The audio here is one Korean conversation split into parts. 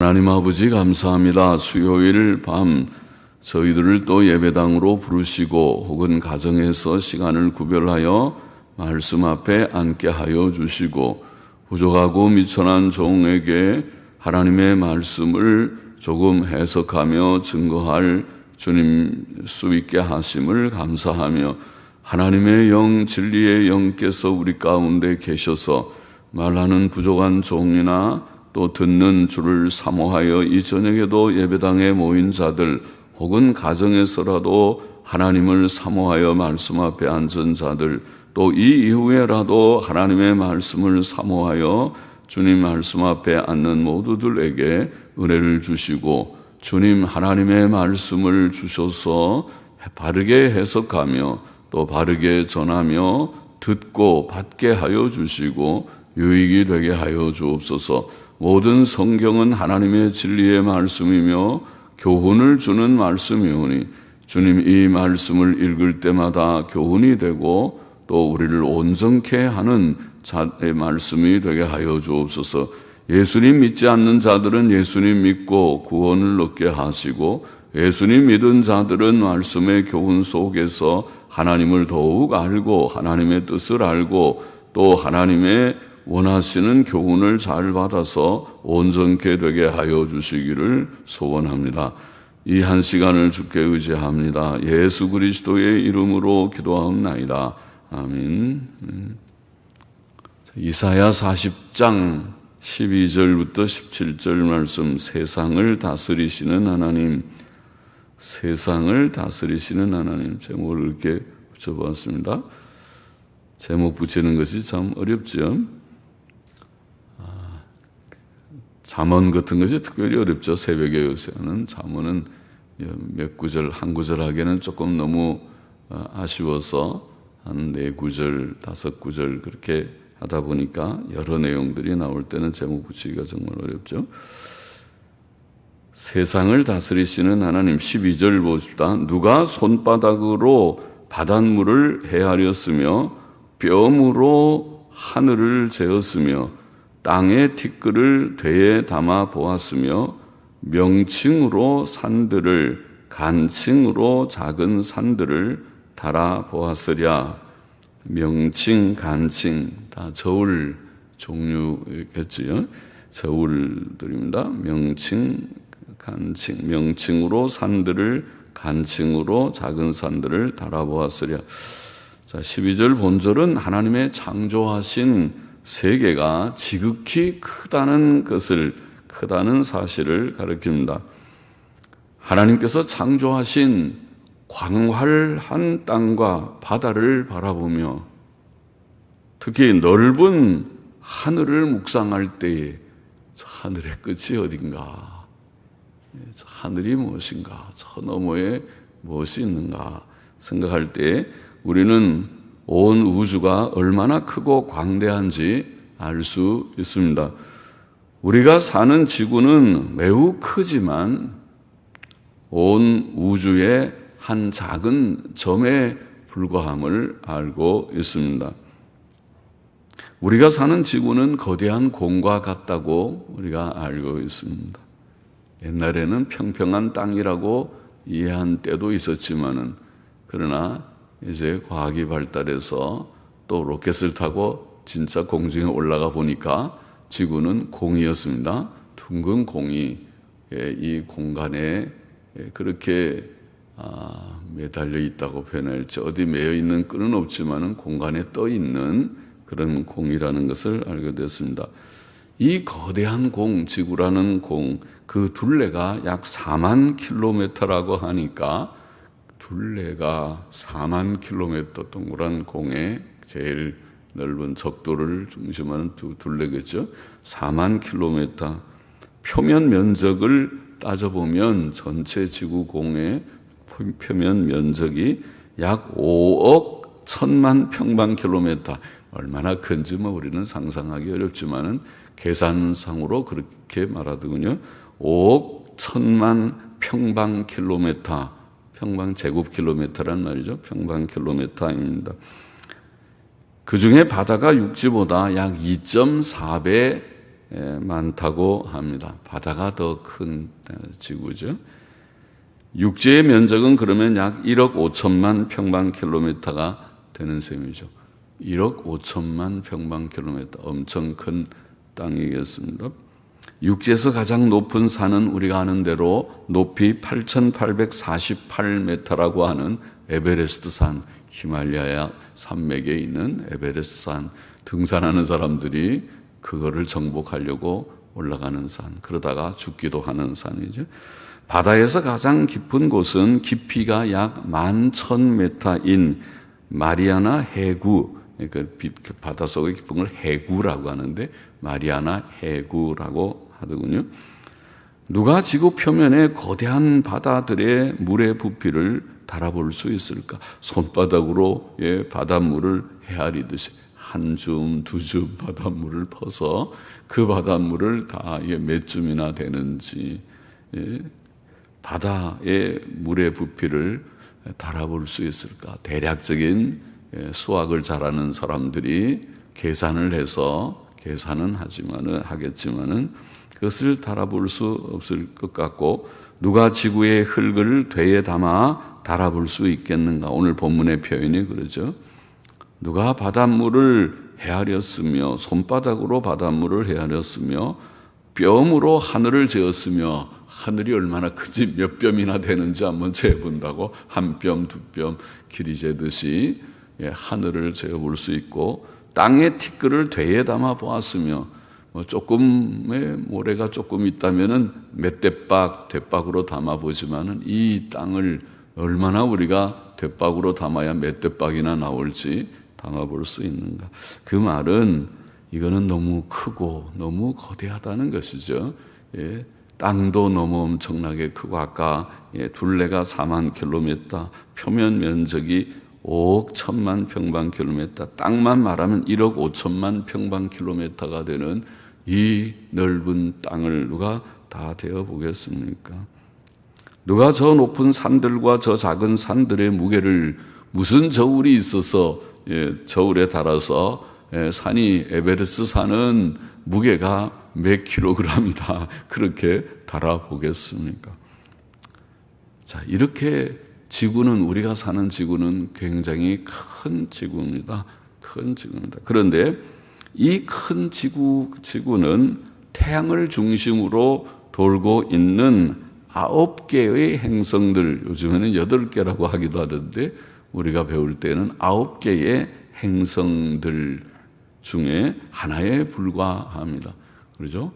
하나님 아버지 감사합니다. 수요일 밤 저희들을 또 예배당으로 부르시고 혹은 가정에서 시간을 구별하여 말씀 앞에 앉게 하여 주시고 부족하고 미천한 종에게 하나님의 말씀을 조금 해석하며 증거할 주님 수 있게 하심을 감사하며 하나님의 영 진리의 영께서 우리 가운데 계셔서 말하는 부족한 종이나 또 듣는 주를 사모하여 이 저녁에도 예배당에 모인 자들 혹은 가정에서라도 하나님을 사모하여 말씀 앞에 앉은 자들 또 이 이후에라도 하나님의 말씀을 사모하여 주님 말씀 앞에 앉는 모두들에게 은혜를 주시고 주님 하나님의 말씀을 주셔서 바르게 해석하며 또 바르게 전하며 듣고 받게 하여 주시고 유익이 되게 하여 주옵소서. 모든 성경은 하나님의 진리의 말씀이며 교훈을 주는 말씀이오니 주님 이 말씀을 읽을 때마다 교훈이 되고 또 우리를 온전케 하는 자의 말씀이 되게 하여 주옵소서. 예수님 믿지 않는 자들은 예수님 믿고 구원을 얻게 하시고 예수님 믿은 자들은 말씀의 교훈 속에서 하나님을 더욱 알고 하나님의 뜻을 알고 또 하나님의 원하시는 교훈을 잘 받아서 온전케 되게 하여 주시기를 소원합니다. 이 한 시간을 주께 의지합니다. 예수 그리스도의 이름으로 기도하옵나이다. 아멘. 이사야 40장 12절부터 17절 말씀, 세상을 다스리시는 하나님, 세상을 다스리시는 하나님 제목을 이렇게 붙여보았습니다. 제목 붙이는 것이 참 어렵죠. 잠언 같은 것이 특별히 어렵죠. 새벽에 요새는 잠언은 몇 구절, 한 구절 하기에는 조금 너무 아쉬워서 한 4구절, 5구절 그렇게 하다 보니까 여러 내용들이 나올 때는 제목 붙이기가 정말 어렵죠. 세상을 다스리시는 하나님 12절 보십시다. 누가 손바닥으로 바닷물을 헤아렸으며 뼘으로 하늘을 재었으며 땅의 티끌을 되에 담아 보았으며 명칭으로 산들을 간칭으로 작은 산들을 달아 보았으랴. 명칭, 간칭 다 저울 종류겠지요. 저울들입니다. 명칭, 간칭, 명칭으로 산들을 간칭으로 작은 산들을 달아 보았으랴. 자, 12절 본절은 하나님의 창조하신 세계가 지극히 크다는 것을, 크다는 사실을 가리킵니다. 하나님께서 창조하신 광활한 땅과 바다를 바라보며 특히 넓은 하늘을 묵상할 때에 저 하늘의 끝이 어딘가, 저 하늘이 무엇인가, 저 너머에 무엇이 있는가 생각할 때 우리는 온 우주가 얼마나 크고 광대한지 알 수 있습니다. 우리가 사는 지구는 매우 크지만 온 우주의 한 작은 점에 불과함을 알고 있습니다. 우리가 사는 지구는 거대한 공과 같다고 우리가 알고 있습니다. 옛날에는 평평한 땅이라고 이해한 때도 있었지만은 그러나 이제 과학이 발달해서 또 로켓을 타고 진짜 공중에 올라가 보니까 지구는 공이었습니다. 둥근 공이 이 공간에 그렇게 매달려 있다고 표현할지 어디 매여 있는 끈은 없지만은 공간에 떠 있는 그런 공이라는 것을 알게 됐습니다. 이 거대한 공, 지구라는 공, 그 둘레가 약 4만 킬로미터라고 하니까 둘레가 4만 킬로미터 동그란 공의 제일 넓은 적도를 중심하는 둘레겠죠. 4만 킬로미터. 표면 면적을 따져보면 전체 지구공의 표면 면적이 약 5억 1천만 평방킬로미터. 얼마나 큰지 우리는 상상하기 어렵지만은 계산상으로 그렇게 말하더군요. 5억 1천만 평방킬로미터. 평방 제곱킬로미터란 말이죠. 평방킬로미터입니다. 그 중에 바다가 육지보다 약 2.4배 많다고 합니다. 바다가 더 큰 지구죠. 육지의 면적은 그러면 약 1억 5천만 평방킬로미터가 되는 셈이죠. 1억 5천만 평방킬로미터, 엄청 큰 땅이겠습니다. 육지에서 가장 높은 산은 우리가 아는 대로 높이 8,848m라고 하는 에베레스트 산, 히말라야 산맥에 있는 에베레스트 산, 등산하는 사람들이 그거를 정복하려고 올라가는 산, 그러다가 죽기도 하는 산이죠. 바다에서 가장 깊은 곳은 깊이가 약 11,000m인 마리아나 해구, 그러니까 바닷속의 깊은 걸 해구라고 하는데 마리아나 해구라고 하더군요. 누가 지구 표면에 거대한 바다들의 물의 부피를 달아볼 수 있을까? 손바닥으로 바닷물을 헤아리듯이 한 줌, 두 줌 바닷물을 퍼서 그 바닷물을 다 몇 줌이나 되는지 바다의 물의 부피를 달아볼 수 있을까? 대략적인 수학을 잘하는 사람들이 계산을 해서 계산은 하겠지만은 그것을 달아볼 수 없을 것 같고, 누가 지구의 흙을 되에 담아 달아볼 수 있겠는가? 오늘 본문의 표현이 그러죠. 누가 바닷물을 헤아렸으며, 손바닥으로 바닷물을 헤아렸으며, 뼘으로 하늘을 재었으며, 하늘이 얼마나 큰지 몇 뼘이나 되는지 한번 재본다고 한 뼘, 두 뼘 길이 재듯이 하늘을 재어볼 수 있고, 땅의 티끌을 되에 담아 보았으며, 조금의 모래가 조금 있다면은 몇 대박으로 담아보지만은 이 땅을 얼마나 우리가 대박으로 담아야 몇 대박이나 나올지 담아볼 수 있는가. 그 말은 이거는 너무 크고 너무 거대하다는 것이죠. 땅도 너무 엄청나게 크고, 아까 둘레가 4만 킬로미터, 표면 면적이 5억 1천만 평방킬로미터, 땅만 말하면 1억 5천만 평방킬로미터가 되는 이 넓은 땅을 누가 다 대어 보겠습니까? 누가 저 높은 산들과 저 작은 산들의 무게를, 무슨 저울이 있어서 저울에 달아서 산이, 에베레스트 산은 무게가 몇 킬로그램이다, 그렇게 달아보겠습니까? 자, 이렇게 지구는, 우리가 사는 지구는 굉장히 큰 지구입니다. 큰 지구입니다. 그런데 이 큰 지구는 태양을 중심으로 돌고 있는 9개의 행성들, 요즘에는 8개라고 하기도 하던데 우리가 배울 때는 9개의 행성들 중에 하나에 불과합니다. 그렇죠?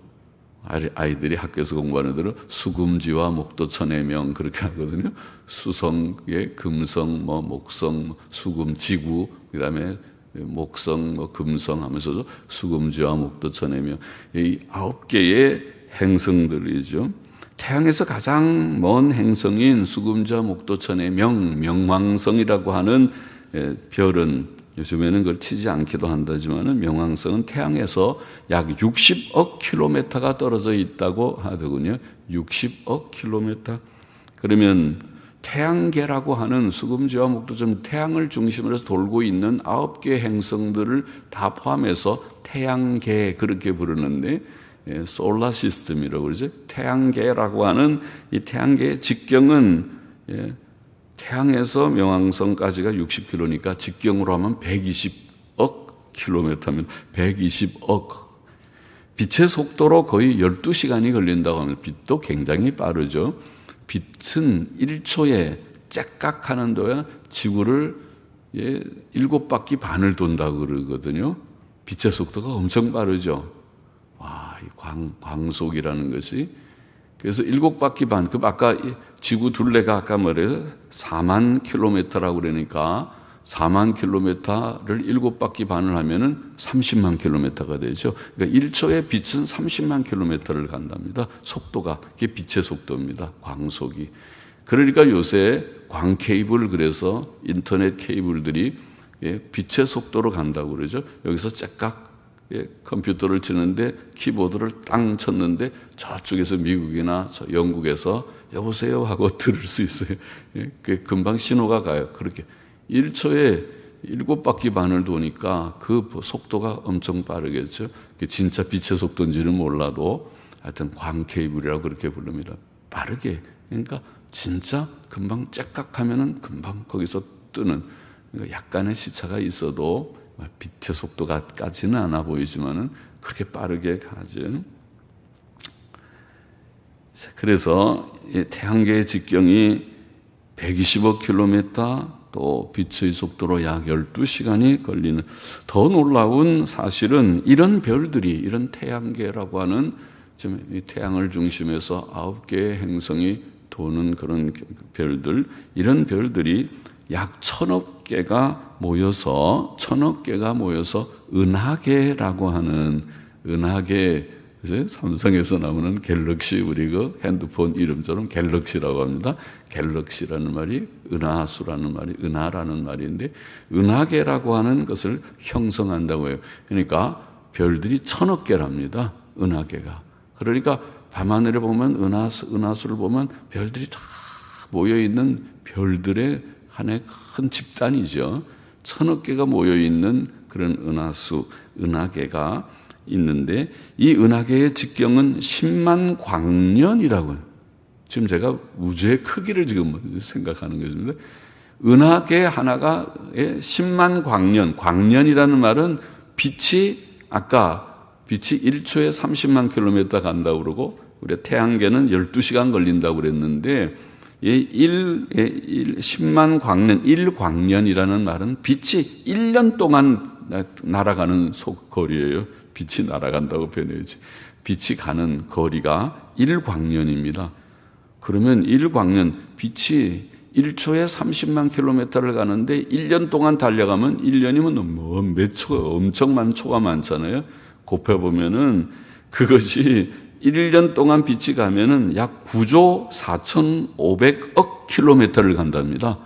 아이들이 학교에서 공부하는 대로 수금지와 목도천의 명, 그렇게 하거든요. 수성의 금성, 목성, 수금, 지구, 그 다음에 목성, 금성 하면서도 수금지와 목도천의 명, 이 9개의 행성들이죠. 태양에서 가장 먼 행성인 수금지와 목도천의 명왕성이라고 하는 별은, 요즘에는 그걸 치지 않기도 한다지만은 명왕성은 태양에서 약 60억 킬로미터가 떨어져 있다고 하더군요. 60억 킬로미터. 그러면 태양계라고 하는 수금지와 목도천, 태양을 중심으로 해서 돌고 있는 9개 행성들을 다 포함해서 태양계, 그렇게 부르는데 솔라 시스템이라고 그러죠. 태양계라고 하는 이 태양계의 직경은 태양에서 명왕성까지가 60km니까 직경으로 하면 120억 킬로미터입니다. 120억. 빛의 속도로 거의 12시간이 걸린다고 하면, 빛도 굉장히 빠르죠. 빛은 1초에 째깍하는 동안 지구를 7바퀴 반을 돈다고 그러거든요. 빛의 속도가 엄청 빠르죠. 와, 이 광속이라는 것이. 그래서 7바퀴 반, 그 아까 지구 둘레가 아까 말해요. 4만 킬로미터라고 그러니까 4만 킬로미터를 7바퀴 반을 하면은 30만 킬로미터가 되죠. 그러니까 1초에 빛은 30만 킬로미터를 간답니다. 속도가. 그게 빛의 속도입니다. 광속이. 그러니까 요새 광 케이블, 그래서 인터넷 케이블들이 빛의 속도로 간다고 그러죠. 여기서 째깍 컴퓨터를 치는데 키보드를 땅 쳤는데 저쪽에서 미국이나 영국에서 여보세요 하고 들을 수 있어요. 금방 신호가 가요. 그렇게 1초에 7바퀴 반을 도니까 그 속도가 엄청 빠르겠죠. 진짜 빛의 속도인지는 몰라도 하여튼 광케이블이라고 그렇게 부릅니다. 빠르게. 그러니까 진짜 금방 째깍하면은 금방 거기서 뜨는, 그러니까 약간의 시차가 있어도 빛의 속도가까지는 않아 보이지만은 그렇게 빠르게 가죠. 그래서 태양계의 직경이 125km, 또 빛의 속도로 약 12시간이 걸리는, 더 놀라운 사실은 이런 별들이, 이런 태양계라고 하는 지금 이 태양을 중심해서 9개의 행성이 도는 그런 별들, 이런 별들이 약 1000억 개가 모여서 은하계라고 하는, 은하계, 삼성에서 나오는 갤럭시, 우리 그 핸드폰 이름처럼 갤럭시라고 합니다. 갤럭시라는 말이 은하수라는 말이, 은하라는 말인데, 은하계라고 하는 것을 형성한다고 해요. 그러니까 별들이 1000억 개랍니다. 은하계가. 그러니까 밤하늘에 보면 은하수를 보면 별들이 다 모여있는 별들의 하나의 큰 집단이죠. 1000억 개가 모여있는 그런 은하수, 은하계가 있는데, 이 은하계의 직경은 10만 광년이라고 해요. 지금 제가 우주의 크기를 지금 생각하는 것입니다. 은하계 하나가 10만 광년, 광년이라는 말은 빛이, 아까 빛이 1초에 30만 킬로미터 간다고 그러고, 우리 태양계는 12시간 걸린다고 그랬는데, 10만 광년, 1광년이라는 말은 빛이 1년 동안 날아가는 거리예요. 빛이 날아간다고 표현해야지. 빛이 가는 거리가 1광년입니다. 그러면 1광년, 빛이 1초에 30만 킬로미터를 가는데 1년 동안 달려가면 1년이면 뭐 몇 초가, 엄청 초가 많잖아요. 곱해보면은 그것이 1년 동안 빛이 가면은 약 9조 4,500억 킬로미터를 간답니다.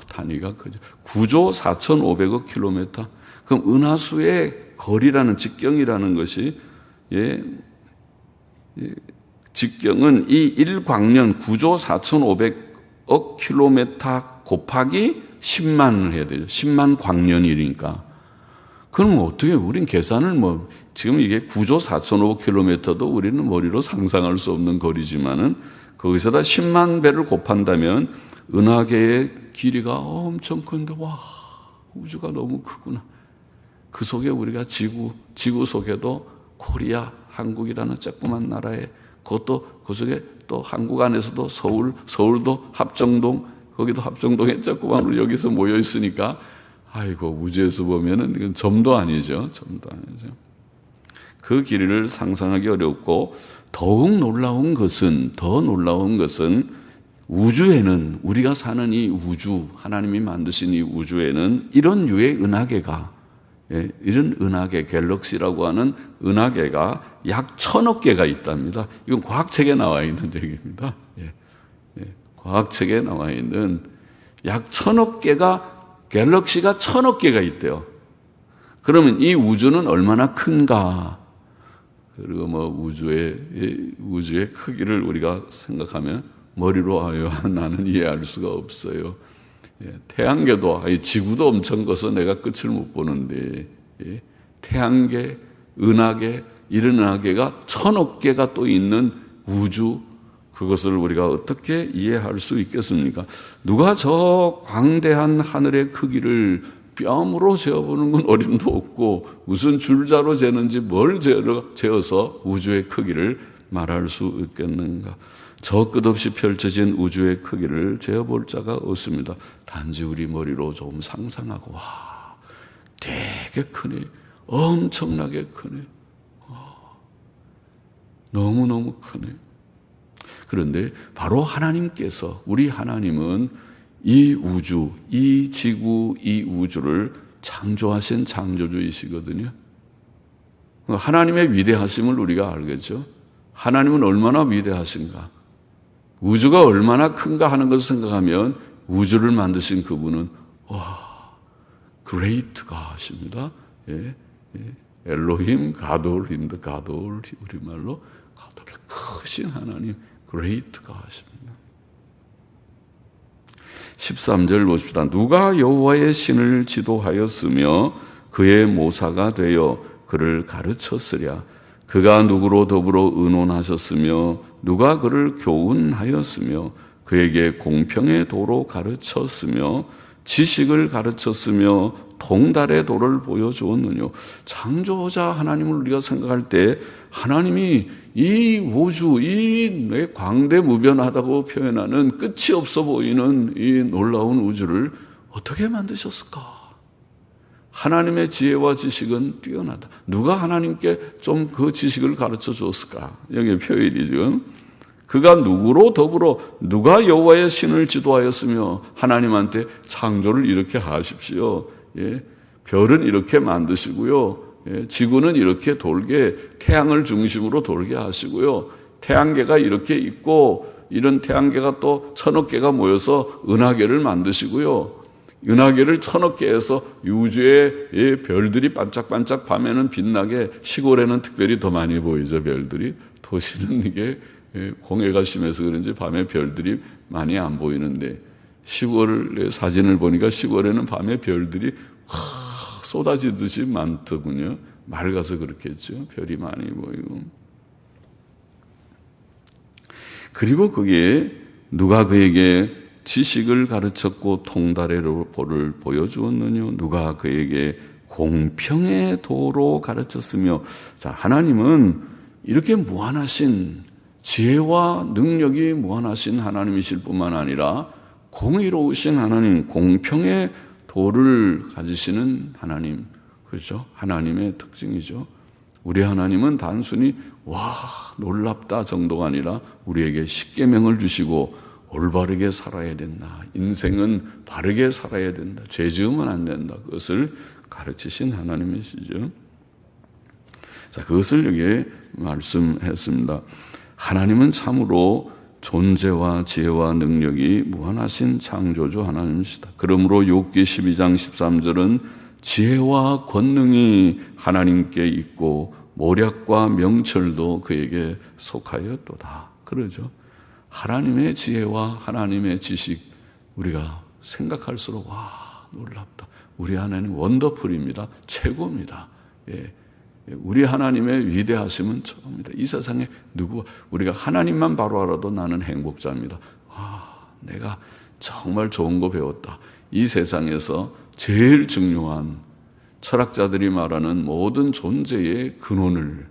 단위가 크죠. 9조 4,500억 킬로미터. 그럼 은하수의 거리라는, 직경이라는 것이, 직경은 이 1광년 9조 4,500억 킬로미터 곱하기 10만을 해야 되죠. 10만 광년이니까. 그럼 어떻게, 우린 계산을 지금 이게 9조 4,500 킬로미터도 우리는 머리로 상상할 수 없는 거리지만은, 거기서다 10만 배를 곱한다면 은하계의 길이가 엄청 큰데, 와, 우주가 너무 크구나. 그 속에 우리가 지구 속에도 코리아, 한국이라는 조그만 나라에, 그것도 그 속에 또 한국 안에서도 서울도 합정동, 거기도 합정동에 조그만 우리 여기서 모여 있으니까, 아이고, 우주에서 보면은 이건 점도 아니죠. 점도 아니죠. 그 길이를 상상하기 어렵고, 더욱 놀라운 것은 우주에는, 우리가 사는 이 우주, 하나님이 만드신 이 우주에는 이런 유의 은하계가, 이런 은하계, 갤럭시라고 하는 은하계가 약 1000억 개가 있답니다. 이건 과학책에 나와 있는 얘기입니다. 과학책에 나와 있는 약 1000억 개가, 갤럭시가 1000억 개가 있대요. 그러면 이 우주는 얼마나 큰가? 그리고 우주의 크기를 우리가 생각하면 머리로 나는 이해할 수가 없어요. 태양계도, 지구도 엄청 커서 내가 끝을 못 보는데, 태양계, 은하계, 이런 은하계가 1000억 개가 또 있는 우주, 그것을 우리가 어떻게 이해할 수 있겠습니까? 누가 저 광대한 하늘의 크기를 뼘으로 재어보는 건 어림도 없고, 무슨 줄자로 재는지 뭘 재어서 우주의 크기를 말할 수 있겠는가? 저 끝없이 펼쳐진 우주의 크기를 재어볼 자가 없습니다. 단지 우리 머리로 좀 상상하고, 와, 되게 크네, 엄청나게 크네, 너무너무 크네. 그런데 바로 하나님께서, 우리 하나님은 이 우주, 이 지구, 이 우주를 창조하신 창조주이시거든요. 하나님의 위대하심을 우리가 알겠죠. 하나님은 얼마나 위대하신가, 우주가 얼마나 큰가 하는 것을 생각하면 우주를 만드신 그분은 great God입니다. 엘로힘, 가돌인데, 가돌, 우리말로 크신 하나님, great God입니다. 13절 보십시다. 누가 여호와의 신을 지도하였으며 그의 모사가 되어 그를 가르쳤으랴. 그가 누구로 더불어 의논하셨으며 누가 그를 교훈하였으며 그에게 공평의 도로 가르쳤으며 지식을 가르쳤으며 통달의 도를 보여주었느뇨. 창조자 하나님을 우리가 생각할 때 하나님이 이 우주, 이 광대무변하다고 표현하는 끝이 없어 보이는 이 놀라운 우주를 어떻게 만드셨을까? 하나님의 지혜와 지식은 뛰어나다. 누가 하나님께 좀 그 지식을 가르쳐 줬을까? 여기 표현이죠. 그가 누구로 더불어 누가 여호와의 신을 지도하였으며 하나님한테 창조를 이렇게 하십시오. 별은 이렇게 만드시고요. 지구는 이렇게 돌게 태양을 중심으로 돌게 하시고요. 태양계가 이렇게 있고 이런 태양계가 또 1000억 개가 모여서 은하계를 만드시고요. 은하계를 1000억 개에서 우주의 별들이 반짝반짝 밤에는 빛나게 시골에는 특별히 더 많이 보이죠. 별들이. 도시는 이게 공해가 심해서 그런지 밤에 별들이 많이 안 보이는데 시골의 사진을 보니까 시골에는 밤에 별들이 확 쏟아지듯이 많더군요. 맑아서 그렇겠죠. 별이 많이 보이고. 그리고 그게 누가 그에게 지식을 가르쳤고 통달의 도를 보여주었느냐. 누가 그에게 공평의 도로 가르쳤으며. 자, 하나님은 이렇게 무한하신 지혜와 능력이 무한하신 하나님이실 뿐만 아니라 공의로우신 하나님, 공평의 도를 가지시는 하나님, 그렇죠? 하나님의 특징이죠. 우리 하나님은 단순히 와 놀랍다 정도가 아니라 우리에게 십계명을 주시고 올바르게 살아야 된다. 인생은 바르게 살아야 된다. 죄 지으면 안 된다. 그것을 가르치신 하나님이시죠. 자, 그것을 여기에 말씀했습니다. 하나님은 참으로 존재와 지혜와 능력이 무한하신 창조주 하나님이시다. 그러므로 욥기 12장 13절은 지혜와 권능이 하나님께 있고 모략과 명철도 그에게 속하였도다. 그러죠. 하나님의 지혜와 하나님의 지식 우리가 생각할수록 와 놀랍다. 우리 하나님 원더풀입니다. 최고입니다. 우리 하나님의 위대하심은 처음입니다. 이 세상에 우리가 하나님만 바로 알아도 나는 행복자입니다. 내가 정말 좋은 거 배웠다. 이 세상에서 제일 중요한 철학자들이 말하는 모든 존재의 근원을,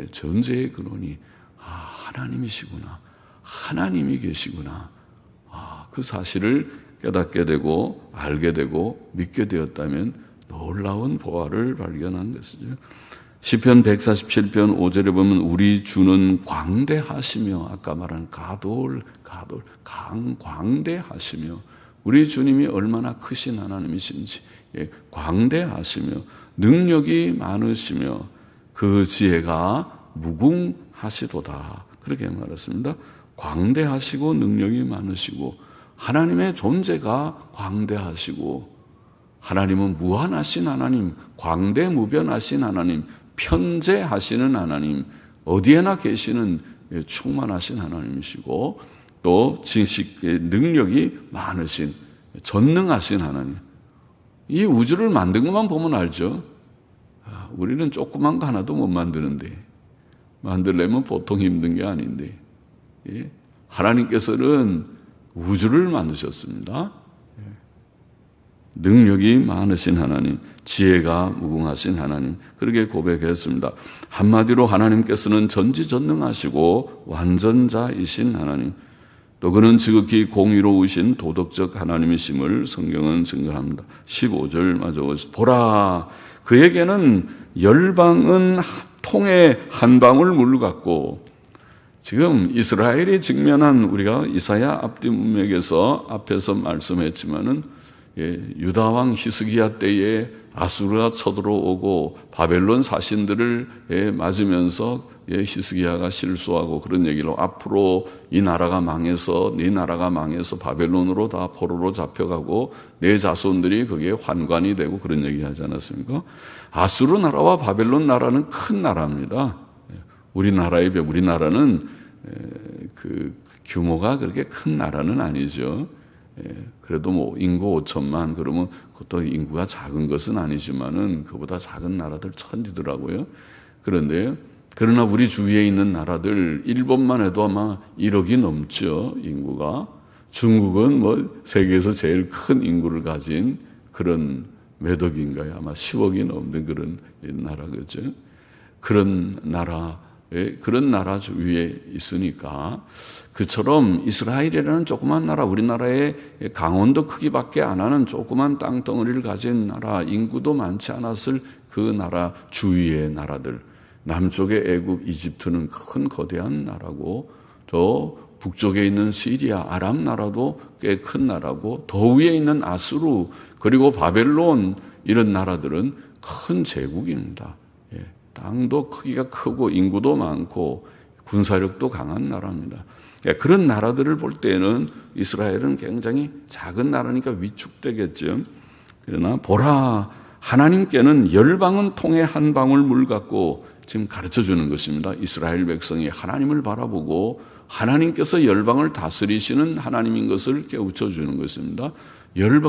존재의 근원이 하나님이시구나. 하나님이 계시구나. 그 사실을 깨닫게 되고 알게 되고 믿게 되었다면 놀라운 보화를 발견한 것이죠. 시편 147편 5절에 보면 우리 주는 광대하시며, 아까 말한 광대하시며, 우리 주님이 얼마나 크신 하나님이신지, 광대하시며 능력이 많으시며 그 지혜가 무궁하시도다. 그렇게 말했습니다. 광대하시고 능력이 많으시고 하나님의 존재가 광대하시고 하나님은 무한하신 하나님, 광대무변하신 하나님, 편재하시는 하나님, 어디에나 계시는 충만하신 하나님이시고 또 지식의 능력이 많으신 전능하신 하나님. 이 우주를 만든 것만 보면 알죠. 우리는 조그만 거 하나도 못 만드는데 만들려면 보통 힘든 게 아닌데 하나님께서는 우주를 만드셨습니다. 능력이 많으신 하나님, 지혜가 무궁하신 하나님, 그렇게 고백했습니다. 한마디로 하나님께서는 전지전능하시고 완전자이신 하나님, 또 그는 지극히 공의로우신 도덕적 하나님이심을 성경은 증거합니다. 15절 마저 보라, 그에게는 열방은 통에 한 방울 물 같고. 지금 이스라엘이 직면한, 우리가 이사야 앞뒤 문맥에서 앞에서 말씀했지만은 유다왕 히스기야 때에 아수르가 쳐들어오고 바벨론 사신들을 맞으면서 히스기야가 실수하고 그런 얘기로 앞으로 이 나라가 망해서 네 나라가 망해서 바벨론으로 다 포로로 잡혀가고 내 자손들이 거기에 환관이 되고 그런 얘기 하지 않았습니까? 아수르 나라와 바벨론 나라는 큰 나라입니다. 우리나라는 그 규모가 그렇게 큰 나라는 아니죠. 그래도 뭐 인구 5천만 그러면 그것도 인구가 작은 것은 아니지만은 그보다 작은 나라들 천지더라고요. 그런데 그러나 우리 주위에 있는 나라들 일본만 해도 아마 1억이 넘죠, 인구가. 중국은 뭐 세계에서 제일 큰 인구를 가진 그런 몇 억인가요? 아마 10억이 넘는 그런 나라, 그죠? 그런 나라 위에 있으니까 그처럼 이스라엘이라는 조그만 나라, 우리나라의 강원도 크기밖에 안 하는 조그만 땅덩어리를 가진 나라, 인구도 많지 않았을 그 나라 주위의 나라들, 남쪽의 애굽, 이집트는 큰 거대한 나라고, 저 북쪽에 있는 시리아, 아람 나라도 꽤 큰 나라고, 더 위에 있는 아수르, 그리고 바벨론, 이런 나라들은 큰 제국입니다. 땅도 크기가 크고 인구도 많고 군사력도 강한 나라입니다. 그런 나라들을 볼 때는 이스라엘은 굉장히 작은 나라니까 위축되겠죠. 그러나 보라, 하나님께는 열방은 통에 한 방울 물 같고, 지금 가르쳐주는 것입니다. 이스라엘 백성이 하나님을 바라보고 하나님께서 열방을 다스리시는 하나님인 것을 깨우쳐주는 것입니다.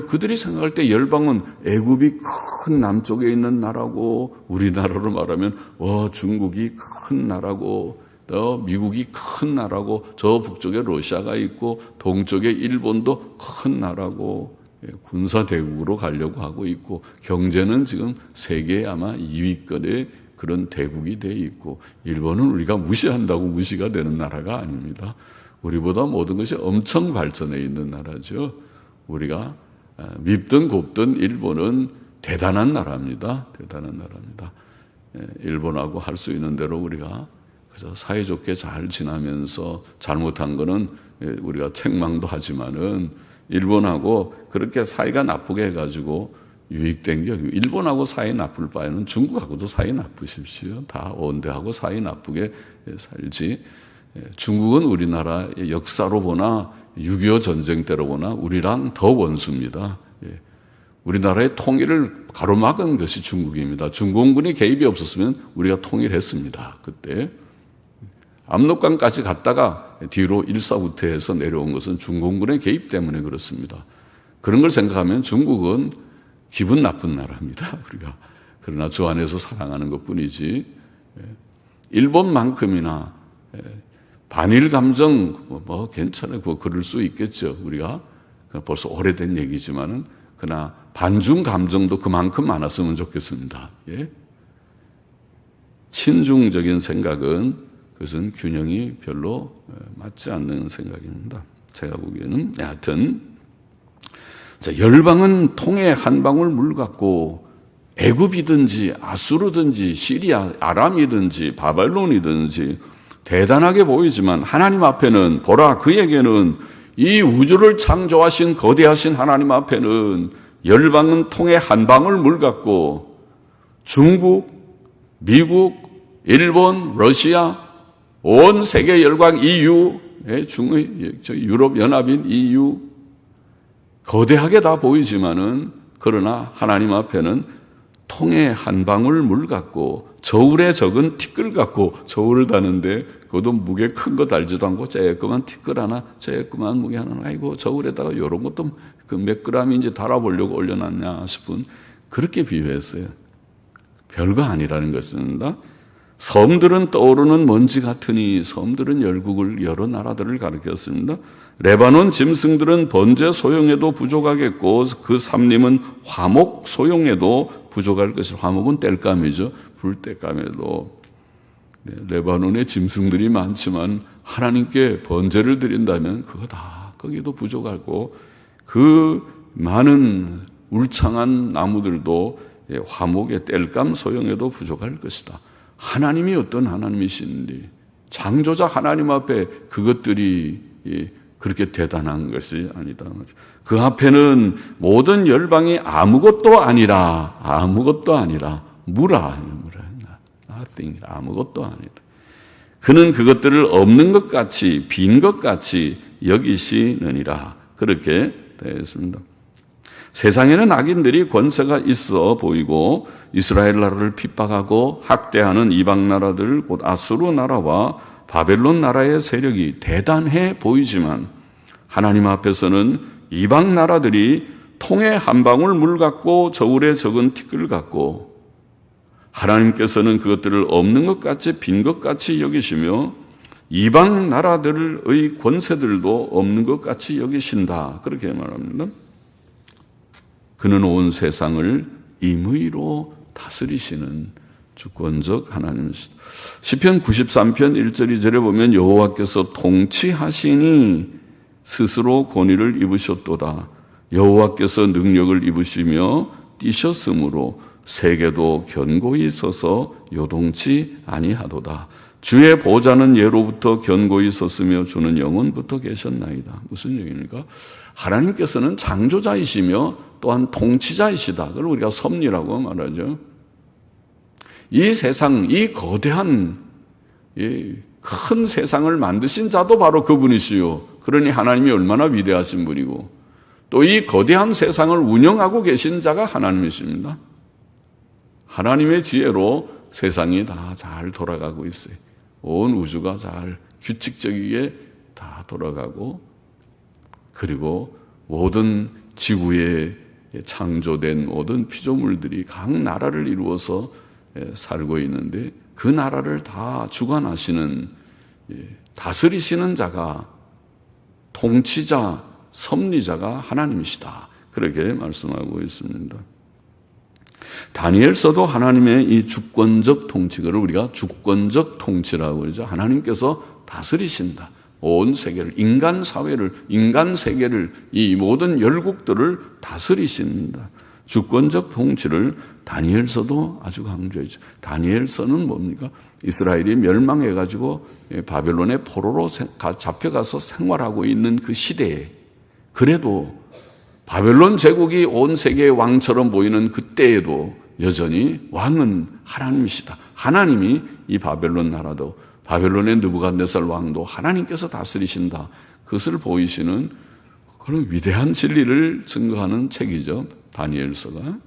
그들이 생각할 때 열방은 애굽이 큰 남쪽에 있는 나라고, 우리나라로 말하면 중국이 큰 나라고, 미국이 큰 나라고, 저 북쪽에 러시아가 있고 동쪽에 일본도 큰 나라고, 군사 대국으로 가려고 하고 있고, 경제는 지금 세계 아마 2위권의 그런 대국이 돼 있고, 일본은 우리가 무시한다고 무시가 되는 나라가 아닙니다. 우리보다 모든 것이 엄청 발전해 있는 나라죠. 우리가 밉든 곱든 일본은 대단한 나라입니다. 대단한 나라입니다. 일본하고 할 수 있는 대로 우리가 그래서 사이좋게 잘 지나면서, 잘못한 거는 우리가 책망도 하지만은 일본하고 그렇게 사이가 나쁘게 해가지고 유익된 게, 일본하고 사이 나쁠 바에는 중국하고도 사이 나쁘십시오. 다 온대하고 사이 나쁘게 살지. 중국은 우리나라의 역사로 보나 6.25 전쟁 때로 보나 우리랑 더 원수입니다. 우리나라의 통일을 가로막은 것이 중국입니다. 중공군이 개입이 없었으면 우리가 통일했습니다. 그때 압록강까지 갔다가 뒤로 일사후퇴해서 내려온 것은 중공군의 개입 때문에 그렇습니다. 그런 걸 생각하면 중국은 기분 나쁜 나라입니다. 우리가. 그러나 주 안에서 사랑하는 것뿐이지, 일본만큼이나 반일 감정 괜찮아요. 그럴 수 있겠죠. 우리가 벌써 오래된 얘기지만은, 그러나 반중 감정도 그만큼 많았으면 좋겠습니다. 친중적인 생각은, 그것은 균형이 별로 맞지 않는 생각입니다. 제가 보기에는. 하여튼 열방은 통에 한 방울 물 같고, 애굽이든지 아수르든지 시리아, 아람이든지 바벨론이든지 대단하게 보이지만 하나님 앞에는, 보라, 그에게는, 이 우주를 창조하신 거대하신 하나님 앞에는 열방은 통에 한 방울 물 같고, 중국, 미국, 일본, 러시아, 온 세계 열강 EU, 유럽 연합인 EU, 거대하게 다 보이지만은, 그러나 하나님 앞에는 통에 한 방울 물 같고, 저울에 적은 티끌 같고, 저울을 다는데 그것도 무게 큰 거 달지도 않고 쬐끄만 티끌 하나, 쬐끄만 무게 하나, 아이고 저울에다가 이런 것도 그 몇 그램인지 달아보려고 올려놨냐 싶은, 그렇게 비유했어요. 별거 아니라는 것입니다. 섬들은 떠오르는 먼지 같으니, 섬들은 열국을, 여러 나라들을 가리켰습니다. 레바논 짐승들은 번제 소용에도 부족하겠고, 그 삼림은 화목 소용에도 부족할 것이라. 화목은 땔감이죠. 불땔감에도. 레바논에 짐승들이 많지만 하나님께 번제를 드린다면 그거 다 거기도 부족하고, 그 많은 울창한 나무들도 화목의 땔감 소용에도 부족할 것이다. 하나님이 어떤 하나님이신지, 창조자 하나님 앞에 그것들이 그렇게 대단한 것이 아니다. 그 앞에는 모든 열방이 아무것도 아니라, 무라, nothing, 아무것도 아니라. 그는 그것들을 없는 것 같이, 빈 것 같이 여기시느니라. 그렇게 되어 있습니다. 세상에는 악인들이 권세가 있어 보이고, 이스라엘 나라를 핍박하고 학대하는 이방 나라들, 곧 아수르 나라와 바벨론 나라의 세력이 대단해 보이지만, 하나님 앞에서는 이방 나라들이 통에 한 방울 물 같고 저울에 적은 티끌 같고 하나님께서는 그것들을 없는 것 같이 빈 것 같이 여기시며 이방 나라들의 권세들도 없는 것 같이 여기신다. 그렇게 말합니다. 그는 온 세상을 임의로 다스리시는 주권적 하나님이시다. 시편 93편 1절 2절에 보면 여호와께서 통치하시니 스스로 권위를 입으셨도다. 여호와께서 능력을 입으시며 뛰셨으므로 세계도 견고히 서서 요동치 아니하도다. 주의 보좌는 예로부터 견고히 섰으며 주는 영원부터 계셨나이다. 무슨 얘기입니까? 하나님께서는 창조자이시며 또한 통치자이시다. 그걸 우리가 섭리라고 말하죠. 이 세상, 이 거대한 큰 세상을 만드신 자도 바로 그분이시요. 그러니 하나님이 얼마나 위대하신 분이고 또 이 거대한 세상을 운영하고 계신 자가 하나님이십니다. 하나님의 지혜로 세상이 다 잘 돌아가고 있어요. 온 우주가 잘 규칙적이게 다 돌아가고 그리고 모든 지구에 창조된 모든 피조물들이 각 나라를 이루어서 살고 있는데 그 나라를 다 주관하시는 다스리시는 자가 통치자, 섭리자가 하나님이시다. 그렇게 말씀하고 있습니다. 다니엘서도 하나님의 이 주권적 통치를 우리가 주권적 통치라고 그러죠. 하나님께서 다스리신다. 온 세계를, 인간 사회를, 인간 세계를, 이 모든 열국들을 다스리신다. 주권적 통치를 다니엘서도 아주 강조했죠. 다니엘서는 뭡니까? 이스라엘이 멸망해가지고 바벨론의 포로로 잡혀가서 생활하고 있는 그 시대에 그래도 바벨론 제국이 온 세계의 왕처럼 보이는 그때에도 여전히 왕은 하나님이시다. 하나님이 이 바벨론 나라도 바벨론의 느부갓네살 왕도 하나님께서 다스리신다. 그것을 보이시는 그런 위대한 진리를 증거하는 책이죠. 다니엘서가.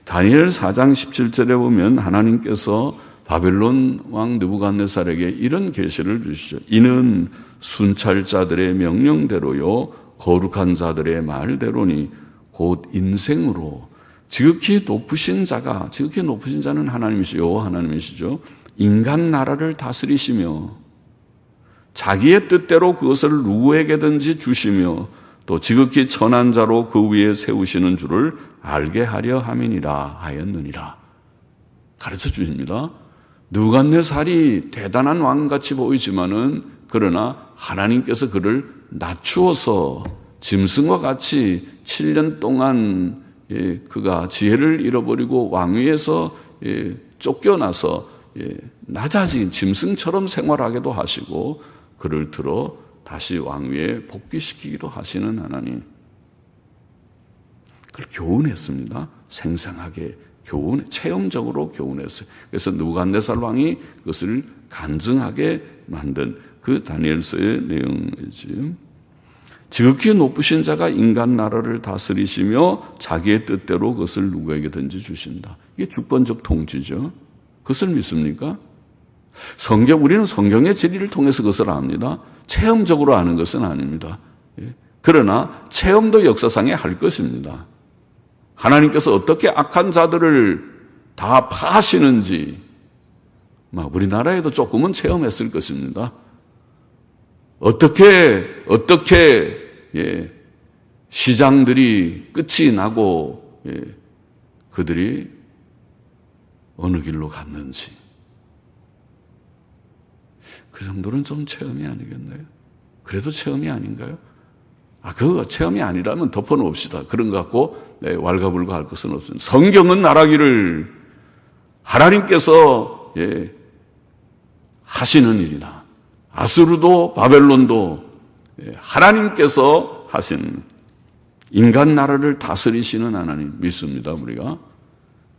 다니엘 4장 17절에 보면 하나님께서 바벨론 왕 느부갓네살에게 이런 계시를 주시죠. 이는 순찰자들의 명령대로요 거룩한 자들의 말대로니 곧 인생으로 지극히 높으신 자가 지극히 높으신 자는 하나님이시요 하나님이시죠. 인간 나라를 다스리시며 자기의 뜻대로 그것을 누구에게든지 주시며 또 지극히 천한 자로 그 위에 세우시는 줄을 알게 하려 함이니라 하였느니라. 가르쳐 주십니다. 느부갓네살이 대단한 왕같이 보이지만은 그러나 하나님께서 그를 낮추어서 짐승과 같이 7년 동안 그가 지혜를 잃어버리고 왕위에서 쫓겨나서 낮아진 짐승처럼 생활하게도 하시고 그를 들어 다시 왕위에 복귀시키기도 하시는 하나님. 그걸 교훈했습니다. 생생하게 체험적으로 교훈했어요. 그래서 느부갓네살 왕이 그것을 간증하게 만든 그 다니엘서의 내용이지. 지극히 높으신 자가 인간 나라를 다스리시며 자기의 뜻대로 그것을 누구에게든지 주신다. 이게 주권적 통치죠. 그것을 믿습니까? 우리는 성경의 진리를 통해서 그것을 압니다. 체험적으로 아는 것은 아닙니다. 그러나 체험도 역사상에 할 것입니다. 하나님께서 어떻게 악한 자들을 다 파하시는지 우리나라에도 조금은 체험했을 것입니다. 어떻게 시장들이 끝이 나고 그들이 어느 길로 갔는지 그 정도는 좀 체험이 아니겠나요? 그래도 체험이 아닌가요? 그거 체험이 아니라면 덮어놓읍시다. 그런 것 갖고 왈가불가할 것은 없습니다. 성경은 말하기를 하나님께서 하시는 일이나 아수르도 바벨론도 하나님께서 하신 인간 나라를 다스리시는 하나님 믿습니다. 우리가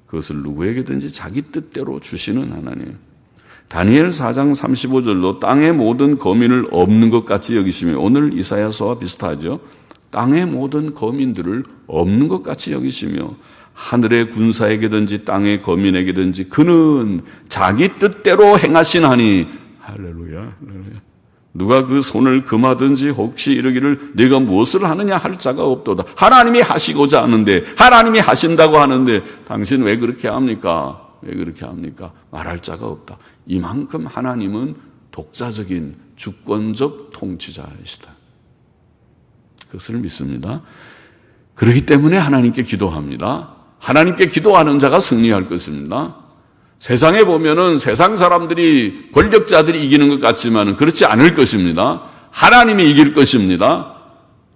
그것을 누구에게든지 자기 뜻대로 주시는 하나님. 다니엘 4장 35절로 땅의 모든 거민을 없는 것 같이 여기시며 오늘 이사야서와 비슷하죠. 땅의 모든 거민들을 없는 것 같이 여기시며 하늘의 군사에게든지 땅의 거민에게든지 그는 자기 뜻대로 행하시나니 할렐루야. 누가 그 손을 금하든지 혹시 이르기를 네가 무엇을 하느냐 할 자가 없도다. 하나님이 하시고자 하는데, 하나님이 하신다고 하는데 당신 왜 그렇게 합니까? 왜 그렇게 합니까? 말할 자가 없다. 이만큼 하나님은 독자적인 주권적 통치자이시다. 그것을 믿습니다. 그렇기 때문에 하나님께 기도합니다. 하나님께 기도하는 자가 승리할 것입니다. 세상에 보면은 세상 사람들이, 권력자들이 이기는 것 같지만 그렇지 않을 것입니다. 하나님이 이길 것입니다.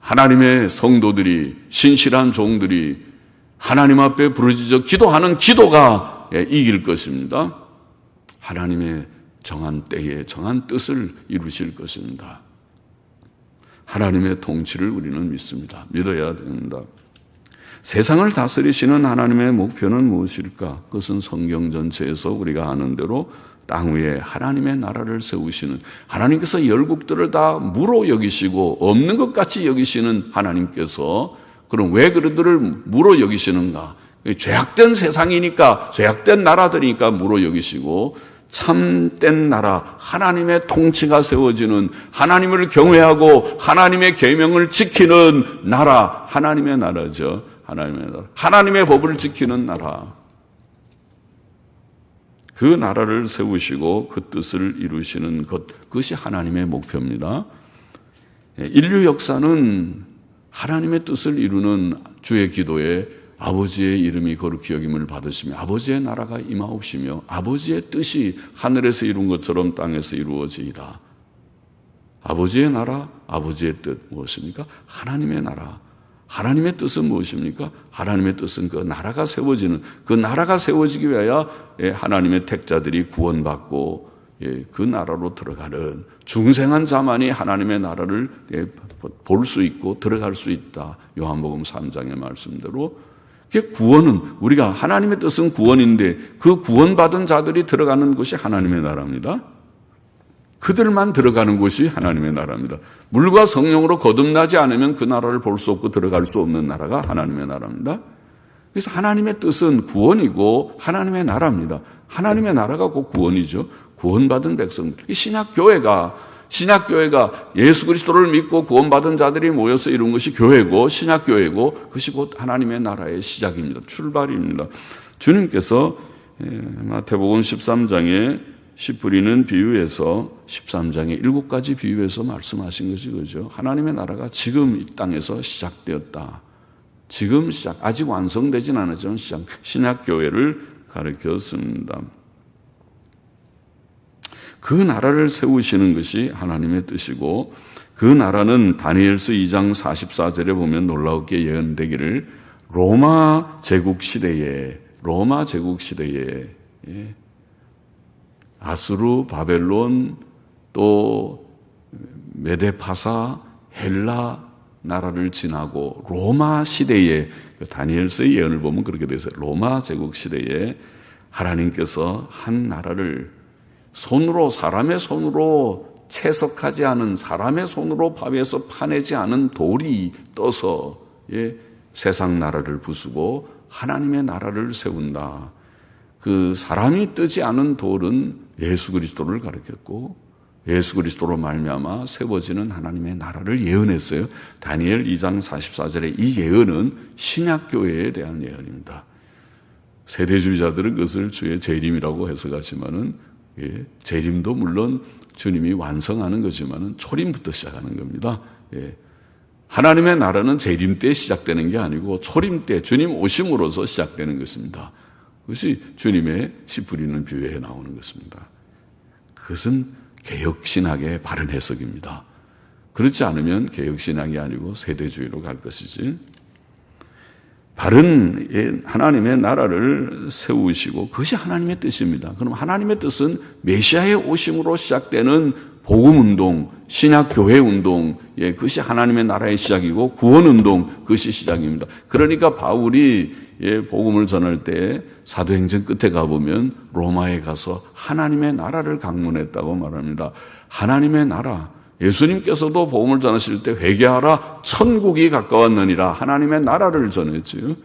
하나님의 성도들이, 신실한 종들이 하나님 앞에 부르짖어 기도하는 기도가 이길 것입니다. 하나님의 정한 때에 정한 뜻을 이루실 것입니다. 하나님의 통치를 우리는 믿습니다. 믿어야 됩니다. 세상을 다스리시는 하나님의 목표는 무엇일까? 그것은 성경 전체에서 우리가 아는 대로 땅 위에 하나님의 나라를 세우시는, 하나님께서 열국들을 다 무로 여기시고 없는 것 같이 여기시는 하나님께서, 그럼 왜 그들을 무로 여기시는가? 죄악된 세상이니까, 죄악된 나라들이니까 무로 여기시고, 참된 나라, 하나님의 통치가 세워지는, 하나님을 경외하고 하나님의 계명을 지키는 나라, 하나님의 나라죠. 하나님의 나라, 하나님의 법을 지키는 나라. 그 나라를 세우시고 그 뜻을 이루시는 것, 그것이 하나님의 목표입니다. 인류 역사는 하나님의 뜻을 이루는 주의 기도에 아버지의 이름이 거룩히 여김을 받으시며 아버지의 나라가 임하옵시며 아버지의 뜻이 하늘에서 이룬 것처럼 땅에서 이루어지이다. 아버지의 나라, 아버지의 뜻 무엇입니까? 하나님의 나라. 하나님의 뜻은 무엇입니까? 하나님의 뜻은 그 나라가 세워지는, 그 나라가 세워지기 위하여 하나님의 택자들이 구원받고 그 나라로 들어가는 중생한 자만이 하나님의 나라를 볼 수 있고 들어갈 수 있다. 요한복음 3장의 말씀대로. 구원은, 우리가 하나님의 뜻은 구원인데 그 구원받은 자들이 들어가는 곳이 하나님의 나라입니다. 그들만 들어가는 곳이 하나님의 나라입니다. 물과 성령으로 거듭나지 않으면 그 나라를 볼 수 없고 들어갈 수 없는 나라가 하나님의 나라입니다. 그래서 하나님의 뜻은 구원이고 하나님의 나라입니다. 하나님의 나라가 곧 구원이죠. 구원받은 백성들. 신약교회가 예수 그리스도를 믿고 구원받은 자들이 모여서 이룬 것이 교회고 신약교회고 그것이 곧 하나님의 나라의 시작입니다. 출발입니다. 주님께서 마태복음 13장에 씨 뿌리는 비유에서 13장에 7가지 비유에서 말씀하신 것이 그죠. 하나님의 나라가 지금 이 땅에서 시작되었다. 지금 시작, 아직 완성되진 않았지만 시작, 신약교회를 가르쳤습니다. 그 나라를 세우시는 것이 하나님의 뜻이고 그 나라는 다니엘서 2장 44절에 보면 놀라우게 예언되기를 로마 제국 시대에 아수르, 바벨론, 또 메데파사, 헬라 나라를 지나고 로마 시대에, 다니엘서의 예언을 보면 그렇게 되어 있어요. 로마 제국 시대에 하나님께서 한 나라를 사람의 손으로 채석하지 않은, 사람의 손으로 바위에서 파내지 않은 돌이 떠서 세상 나라를 부수고 하나님의 나라를 세운다. 그 사람이 뜨지 않은 돌은 예수 그리스도를 가리켰고 예수 그리스도로 말미암아 세워지는 하나님의 나라를 예언했어요. 다니엘 2장 44절에 이 예언은 신약교회에 대한 예언입니다. 세대주의자들은 그것을 주의 재림이라고 해석하지만은 재림도 물론 주님이 완성하는 거지만은 초림부터 시작하는 겁니다. 하나님의 나라는 재림 때 시작되는 게 아니고 초림 때 주님 오심으로서 시작되는 것입니다. 그것이 주님의 씨 뿌리는 비유에 나오는 것입니다. 그것은 개혁신학의 바른 해석입니다. 그렇지 않으면 개혁신학이 아니고 세대주의로 갈 것이지. 바른 하나님의 나라를 세우시고 그것이 하나님의 뜻입니다. 그럼 하나님의 뜻은 메시아의 오심으로 시작되는 복음운동, 신약교회운동, 그것이 하나님의 나라의 시작이고 구원운동, 그것이 시작입니다. 그러니까 바울이 복음을 전할 때 사도행전 끝에 가보면 로마에 가서 하나님의 나라를 강론했다고 말합니다. 하나님의 나라, 예수님께서도 복음을 전하실 때 회개하라 천국이 가까웠느니라 하나님의 나라를 전했지요.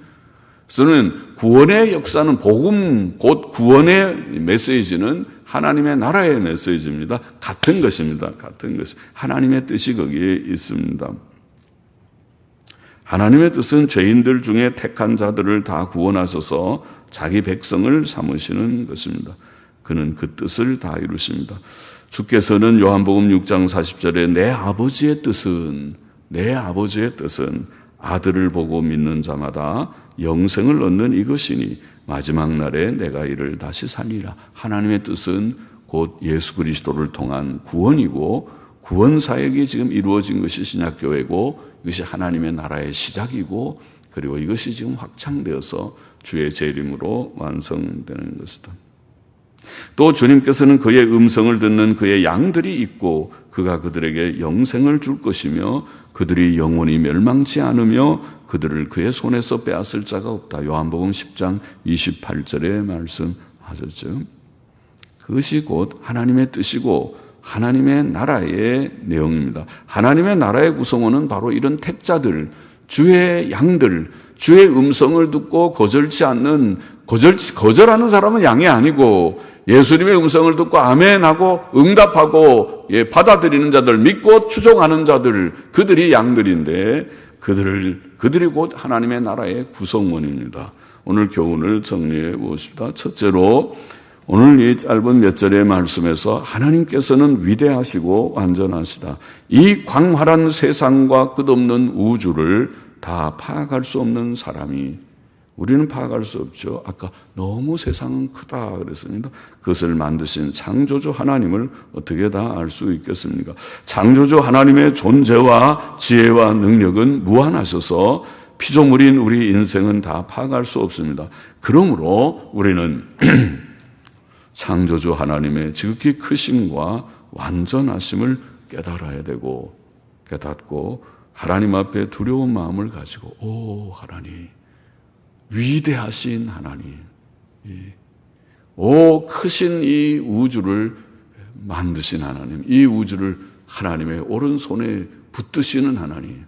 그래서는 구원의 역사는 복음 곧 구원의 메시지는 하나님의 나라의 메시지입니다. 같은 것입니다. 같은 것. 하나님의 뜻이 거기에 있습니다. 하나님의 뜻은 죄인들 중에 택한 자들을 다 구원하셔서 자기 백성을 삼으시는 것입니다. 그는 그 뜻을 다 이루십니다. 주께서는 요한복음 6장 40절에 내 아버지의 뜻은 아들을 보고 믿는 자마다 영생을 얻는 이것이니 마지막 날에 내가 이를 다시 살리라. 하나님의 뜻은 곧 예수 그리스도를 통한 구원이고 구원 사역이 지금 이루어진 것이 신약교회고 이것이 하나님의 나라의 시작이고 그리고 이것이 지금 확장되어서 주의 재림으로 완성되는 것이다. 또 주님께서는 그의 음성을 듣는 그의 양들이 있고 그가 그들에게 영생을 줄 것이며 그들이 영원히 멸망치 않으며 그들을 그의 손에서 빼앗을 자가 없다. 요한복음 10장 28절에 말씀하셨죠. 그것이 곧 하나님의 뜻이고 하나님의 나라의 내용입니다. 하나님의 나라의 구성원은 바로 이런 택자들, 주의 양들, 주의 음성을 듣고 거절하는 사람은 양이 아니고 예수님의 음성을 듣고 아멘하고 응답하고 받아들이는 자들, 믿고 추종하는 자들, 그들이 양들인데 그들이 곧 하나님의 나라의 구성원입니다. 오늘 교훈을 정리해 보십시다. 첫째로 오늘 이 짧은 몇 절의 말씀에서 하나님께서는 위대하시고 완전하시다. 이 광활한 세상과 끝없는 우주를 다 파악할 수 없는 사람이 우리는 파악할 수 없죠. 아까 너무 세상은 크다 그랬습니다. 그것을 만드신 창조주 하나님을 어떻게 다 알 수 있겠습니까? 창조주 하나님의 존재와 지혜와 능력은 무한하셔서 피조물인 우리 인생은 다 파악할 수 없습니다. 그러므로 우리는 창조주 하나님의 지극히 크심과 완전하심을 깨달아야 되고 깨닫고 하나님 앞에 두려운 마음을 가지고 오 하나님 위대하신 하나님, 오 크신 이 우주를 만드신 하나님, 이 우주를 하나님의 오른손에 붙드시는 하나님,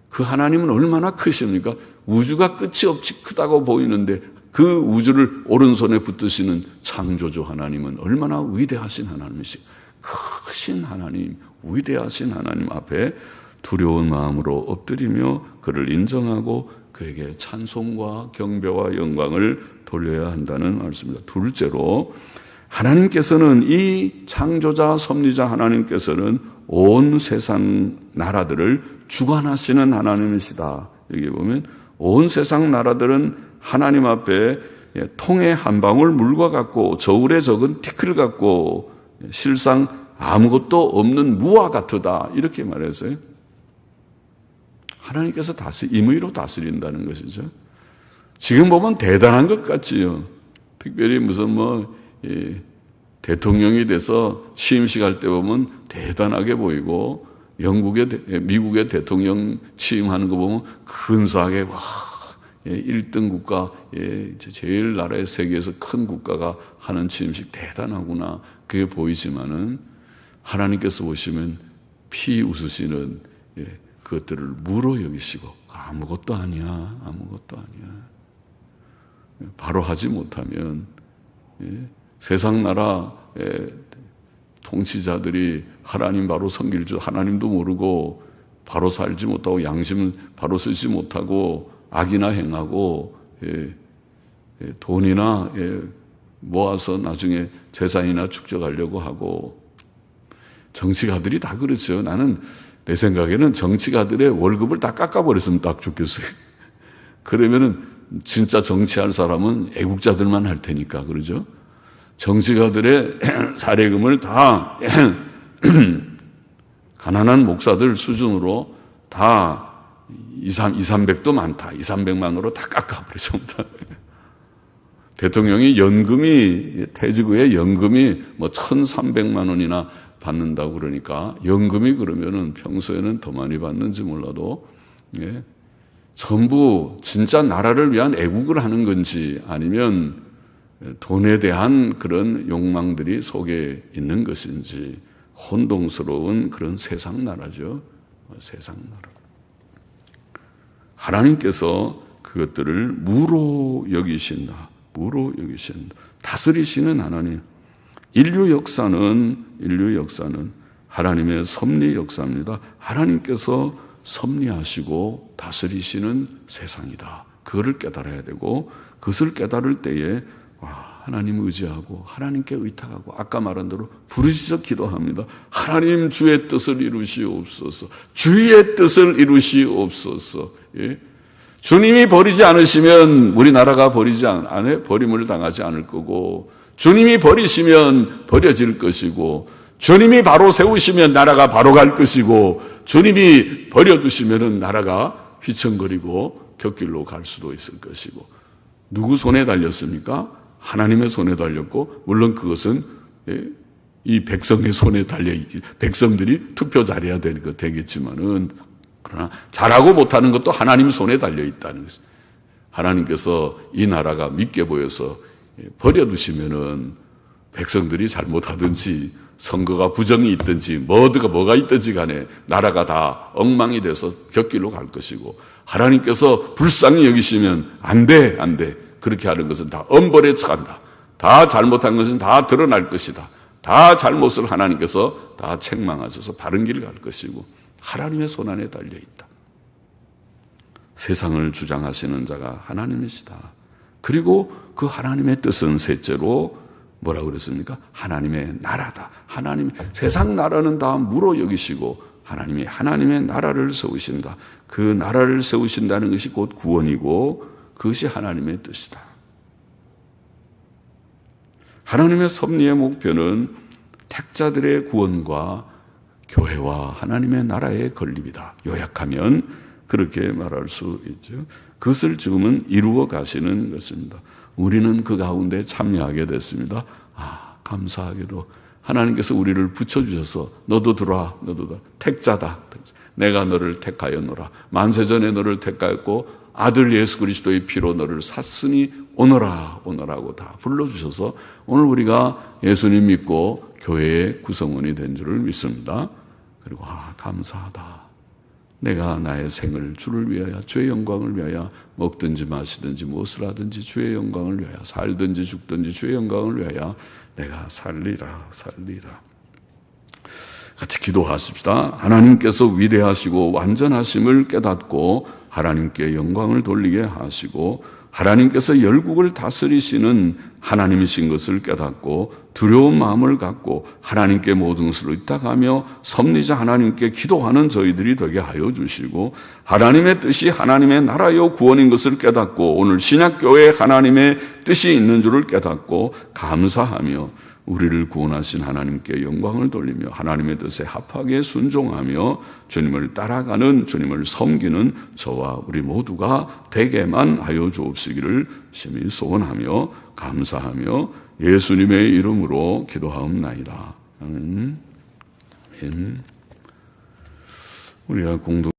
그 하나님은 얼마나 크십니까? 우주가 끝이 없이 크다고 보이는데 그 우주를 오른손에 붙드시는 창조주 하나님은 얼마나 위대하신 하나님이시고 크신 하나님, 위대하신 하나님 앞에 두려운 마음으로 엎드리며 그를 인정하고 그에게 찬송과 경배와 영광을 돌려야 한다는 말씀입니다. 둘째로 하나님께서는 이 창조자 섭리자 하나님께서는 온 세상 나라들을 주관하시는 하나님이시다. 여기 보면 온 세상 나라들은 하나님 앞에 통의 한 방울 물과 같고 저울에 적은 티끌 같고 실상 아무것도 없는 무와 같으다. 이렇게 말했어요. 하나님께서 임의로 다스린다는 것이죠. 지금 보면 대단한 것 같지요. 특별히 무슨 대통령이 돼서 취임식 할 때 보면 대단하게 보이고 미국의 대통령 취임하는 거 보면 근사하게 1등 국가, 제일 나라의 세계에서 큰 국가가 하는 취임식 대단하구나. 그게 보이지만은 하나님께서 보시면 피 웃으시는 그것들을 무로 여기시고 아무것도 아니야. 바로 하지 못하면 세상 나라 통치자들이 하나님 바로 섬길 줄 하나님도 모르고 바로 살지 못하고 양심은 바로 쓰지 못하고 악이나 행하고 돈이나 모아서 나중에 재산이나 축적하려고 하고 정치가들이 다 그렇죠. 나는 내 생각에는 정치가들의 월급을 다 깎아버렸으면 딱 좋겠어요. 그러면은 진짜 정치할 사람은 애국자들만 할 테니까, 그러죠? 정치가들의 사례금을 다 가난한 목사들 수준으로 다 200~300도 많다. 200~300만으로 다 깎아버렸습니다. 대통령이 퇴직후에 연금이 1,300만 원이나 받는다고 그러니까 연금이 그러면은 평소에는 더 많이 받는지 몰라도 전부 진짜 나라를 위한 애국을 하는 건지 아니면 돈에 대한 그런 욕망들이 속에 있는 것인지 혼동스러운 그런 세상 나라죠. 세상 나라. 하나님께서 그것들을 무로 여기신다. 다스리시는 하나님. 인류 역사는 하나님의 섭리 역사입니다. 하나님께서 섭리하시고 다스리시는 세상이다. 그거를 깨달아야 되고, 그것을 깨달을 때에 하나님 의지하고 하나님께 의탁하고, 아까 말한 대로 부르짖어 기도합니다. 하나님, 주의 뜻을 이루시옵소서. 주의 뜻을 이루시옵소서. 예? 주님이 버리지 않으시면 우리나라가 버림을 당하지 않을 거고, 주님이 버리시면 버려질 것이고, 주님이 바로 세우시면 나라가 바로 갈 것이고, 주님이 버려두시면 나라가 휘청거리고 곁길로 갈 수도 있을 것이고. 누구 손에 달렸습니까? 하나님의 손에 달렸고, 물론 그것은 이 백성의 손에 달려있기, 백성들이 투표 잘해야 되겠지만은, 그러나 잘하고 못하는 것도 하나님 손에 달려있다는 것입니다. 하나님께서 이 나라가 믿게 보여서 버려두시면은 백성들이 잘못하든지 선거가 부정이 있든지 뭐가 있든지 간에 나라가 다 엉망이 돼서 곁길로 갈 것이고, 하나님께서 불쌍히 여기시면 안 돼. 그렇게 하는 것은 다 엄벌에 처한다. 다 잘못한 것은 다 드러날 것이다. 다 잘못을 하나님께서 다 책망하셔서 바른 길을 갈 것이고, 하나님의 손안에 달려있다. 세상을 주장하시는 자가 하나님이시다. 그리고 그 하나님의 뜻은 셋째로 뭐라고 그랬습니까? 하나님의 나라다. 세상 나라는 다 무로 여기시고 하나님의 나라를 세우신다. 그 나라를 세우신다는 것이 곧 구원이고, 그것이 하나님의 뜻이다. 하나님의 섭리의 목표는 택자들의 구원과 교회와 하나님의 나라의 건립이다. 요약하면 그렇게 말할 수 있죠. 그것을 지금은 이루어 가시는 것입니다. 우리는 그 가운데 참여하게 됐습니다. 감사하게도 하나님께서 우리를 붙여주셔서 너도 들어와, 택자다. 내가 너를 택하였노라. 만세전에 너를 택하였고 아들 예수 그리스도의 피로 너를 샀으니 오너라고 다 불러주셔서 오늘 우리가 예수님 믿고 교회의 구성원이 된 줄을 믿습니다. 그리고 감사하다. 내가 나의 생을 주를 위하여, 주의 영광을 위하여 먹든지 마시든지 무엇을 하든지 주의 영광을 위하여, 살든지 죽든지 주의 영광을 위하여 내가 살리라. 같이 기도하십시다. 하나님께서 위대하시고 완전하심을 깨닫고 하나님께 영광을 돌리게 하시고, 하나님께서 열국을 다스리시는 하나님이신 것을 깨닫고 두려운 마음을 갖고 하나님께 모든 것을 의탁하며 섭리자 하나님께 기도하는 저희들이 되게 하여 주시고, 하나님의 뜻이 하나님의 나라요 구원인 것을 깨닫고 오늘 신약교회에 하나님의 뜻이 있는 줄을 깨닫고 감사하며 우리를 구원하신 하나님께 영광을 돌리며 하나님의 뜻에 합하게 순종하며 주님을 따라가는, 주님을 섬기는 저와 우리 모두가 되게만 하여 주옵시기를 심히 소원하며 감사하며 예수님의 이름으로 기도하옵나이다. 아멘. 우리가 공동